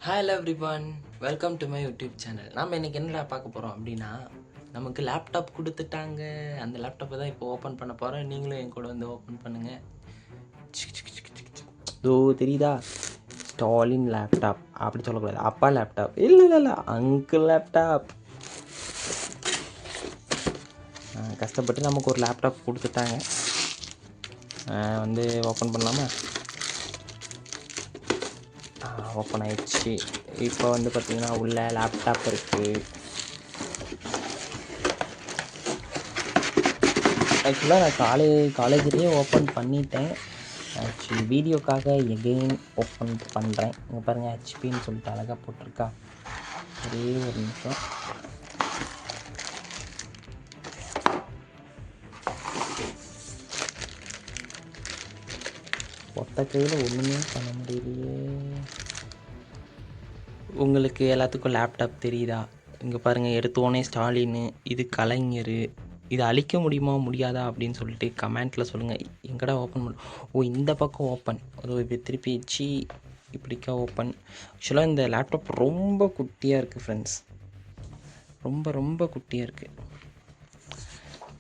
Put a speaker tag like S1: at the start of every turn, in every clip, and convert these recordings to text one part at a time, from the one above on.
S1: Hello everyone, welcome to my YouTube channel. நாம் இன்றைக்கி என்னடா பார்க்க போகிறோம் அப்படின்னா, நமக்கு லேப்டாப் கொடுத்துட்டாங்க. அந்த லேப்டாப்பை தான் இப்போ ஓப்பன் பண்ண போகிறோம். நீங்களும் என் கூட வந்து ஓப்பன் பண்ணுங்கள். ஓ தெரியுதா, ஸ்டாலின் லேப்டாப் அப்படி சொல்லக்கூடாது. அப்பா லேப்டாப் இல்லை அங்கிள் லேப்டாப். கஷ்டப்பட்டு நமக்கு ஒரு லேப்டாப் கொடுத்துட்டாங்க. வந்து ஓப்பன் பண்ணலாமா? ஓப்பன் ஆயிடுச்சு. இப்போ வந்து பார்த்திங்கன்னா உள்ள லேப்டாப் இருக்குது. ஆக்சுவலாக நான் காலேஜ்லேயே ஓப்பன் பண்ணிட்டேன். ஆக்சுவலி வீடியோக்காக எகெயின் ஓப்பன் பண்ணுறேன். இங்கே பாருங்கள், ஹெச்பின்னு சொல்லிட்டு அழகாக போட்டிருக்கா. ஒரே ஒரு நிமிஷம். ஒத்த கையில் ஒன்றுமே பண்ண முடியலையே. உங்களுக்கு எல்லாத்துக்கும் லேப்டாப் தெரியுதா? இங்கே பாருங்கள், எடுத்தோடனே ஸ்டாலின், இது கலைஞர். இதை அழிக்க முடியுமா முடியாதா அப்படின்னு சொல்லிட்டு கமெண்ட்டில் சொல்லுங்கள். எங்கடா ஓப்பன் பண்ண? ஓ இந்த பக்கம் ஓப்பன். அதோ இப்போ திருப்பி வச்சு இப்படிக்கா ஓப்பன். ஆக்சுவலாக இந்த லேப்டாப் ரொம்ப குட்டியாக இருக்குது ஃப்ரெண்ட்ஸ். ரொம்ப ரொம்ப குட்டியாக இருக்குது.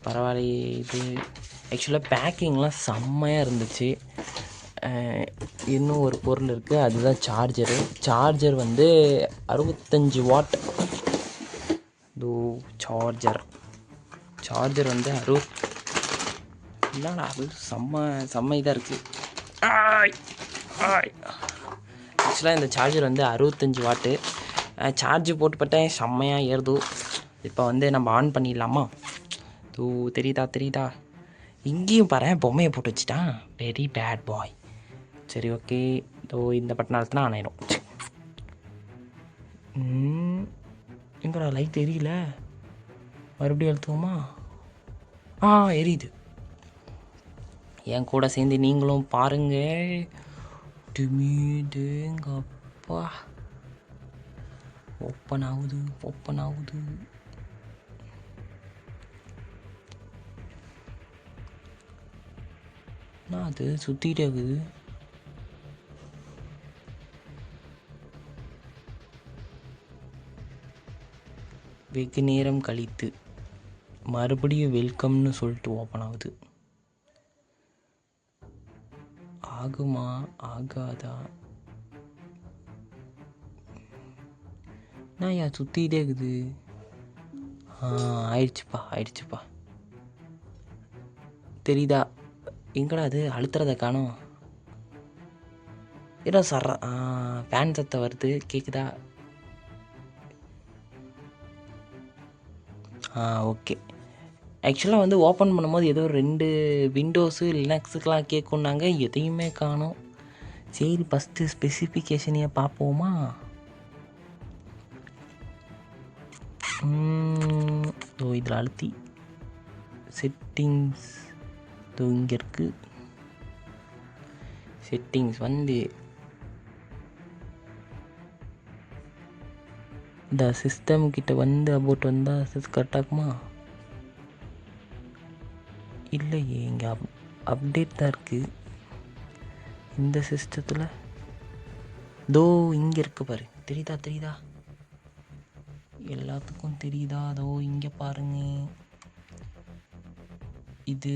S1: பரவாயில்லையே. இது ஆக்சுவலாக பேக்கிங்லாம் செம்மையாக இருந்துச்சு. இன்னும் ஒரு பொருள் இருக்குது, அதுதான் சார்ஜரு. சார்ஜர் வந்து 65 வாட். இதோ சார்ஜர் வந்து என்னடா அது செம்ம இதாக இருக்குது. ஆக்சுவலாக இந்த சார்ஜர் வந்து 65 வாட்டு. சார்ஜ் போட்டுப்பட்டேன், செம்மையாக ஏறுது. இப்போ வந்து நம்ம ஆன் பண்ணிடலாமா? தெரியுதா? இங்கேயும் பாரு, பொம்மையை போட்டு வச்சுட்டான். Very bad boy. சரி ஓகே, இந்த பட்டன் அழுத்தினா ஆன் ஆயிடும். எங்கடா லைட் எரியல? மறுபடியும் அழுத்துவோமா? எரியுது. என் கூட சேர்ந்து நீங்களும் பாருங்க. எங்கப்பா ஓப்பன் ஆகுது. என்ன அது சுற்றிட்டே இருக்குது? வெகு நேரம் கழித்து மறுபடியும் வெல்கம்னு சொல்லிட்டு ஓப்பன் ஆகுது. ஆகுமா ஆகாதா? நான் ஏன் சுற்றிட்டே இருக்குது? ஆயிடுச்சுப்பா. தெரியுதா? எங்கடா அது அழுத்துறத காணோம். ஏதோ ஃபேன் சத்தம் வருது, கேட்குதா? ஓகே. ஆக்சுவலாக வந்து ஓப்பன் பண்ணும்போது ஏதோ 2 விண்டோஸு லினக்ஸுக்கெலாம் கேட்குன்னாங்க. எதையுமே காணோம். சரி, ஃபஸ்ட்டு ஸ்பெசிஃபிகேஷனையே பார்ப்போமா? இதில் அழுத்தி செட்டிங்ஸ் இங்கே இருக்குது. செட்டிங்ஸ் வந்து இந்த சிஸ்டம் கிட்ட வந்து அபவுட் வந்தால் கரெக்டாகுமா? இல்லையே, இங்கே அப்டேட் தான் இருக்குது இந்த சிஸ்டத்தில். இங்கே இருக்குது பாரு. தெரியுதா? எல்லாத்துக்கும் தெரியுதா? இங்கே பாருங்க. இது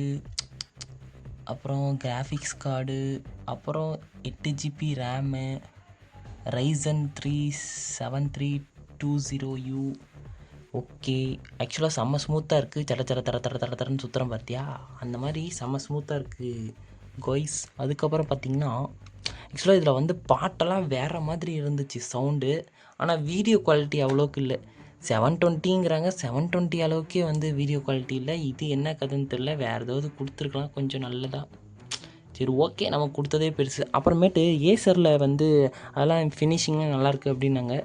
S1: அப்புறம் கிராஃபிக்ஸ் கார்டு, அப்புறம் 8 GB RAM, Ryzen 3 7320U. Okay. ஆக்சுவலாக செம்ம ஸ்மூத்தாக இருக்குது. தரன்னு சுற்றுறோம் பார்த்தியா? அந்த மாதிரி செம்ம ஸ்மூத்தாக இருக்குது காய்ஸ். அதுக்கப்புறம் பார்த்திங்கன்னா, ஆக்சுவலாக இதில் வந்து பாட்டெல்லாம் வேறு மாதிரி இருந்துச்சு சவுண்டு. ஆனால் வீடியோ குவாலிட்டி அவ்வளோக்கு இல்லை. 720ங்கிறாங்க. 720 அளவுக்கே வந்து வீடியோ குவாலிட்டி இல்லை. இது என்ன கதைன்னு தெரில. வேறு ஏதாவது கொடுத்துருக்கலாம் கொஞ்சம் நல்லதாக. சரி ஓகே, நமக்கு கொடுத்ததே பெருசு. அப்புறமேட்டு ஏசரில் வந்து அதெல்லாம் ஃபினிஷிங்காக நல்லாயிருக்கு அப்படின்னாங்க.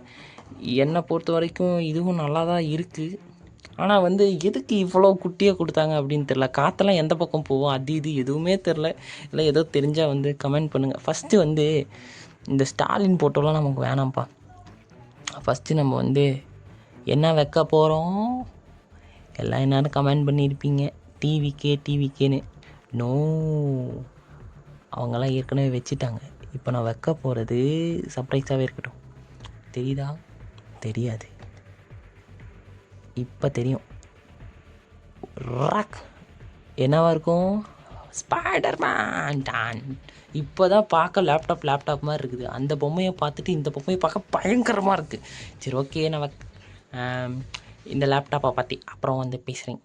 S1: என்னை பொறுத்த வரைக்கும் இதுவும் நல்லா தான் இருக்குது. ஆனால் வந்து எதுக்கு இவ்வளோ குட்டியாக கொடுத்தாங்க அப்படின்னு தெரில. காற்றெல்லாம் எந்த பக்கம் போகும், அது இது எதுவுமே தெரில. இல்லை ஏதோ தெரிஞ்சால் வந்து கமெண்ட் பண்ணுங்கள். ஃபஸ்ட்டு வந்து இந்த ஸ்டாலின் போட்டோலாம் நமக்கு வேணாம்ப்பா. ஃபஸ்ட்டு நம்ம வந்து என்ன வைக்க போகிறோம் எல்லாம் என்னான்னு கமெண்ட் பண்ணியிருப்பீங்க. டிவிகேன்னு. நோ, அவங்கெல்லாம் ஏற்கனவே வச்சுட்டாங்க. இப்போ நான் வைக்க போகிறது சர்ப்ரைஸாகவே இருக்கட்டும். தெரியுதா? தெரியாது. இப்போ தெரியும். ராக் என்னவா இருக்கும்? ஸ்பைடர்மேன் டான். இப்போ தான் பார்க்க லேப்டாப் மாதிரி இருக்குது. அந்த பொம்மையை பார்த்துட்டு இந்த பொம்மையை பார்க்க பயங்கரமாக இருக்குது. சரி, ஓகே, நம்ம இந்த லேப்டாப்பை பற்றி அப்புறம் வந்து பேசுகிறேன்.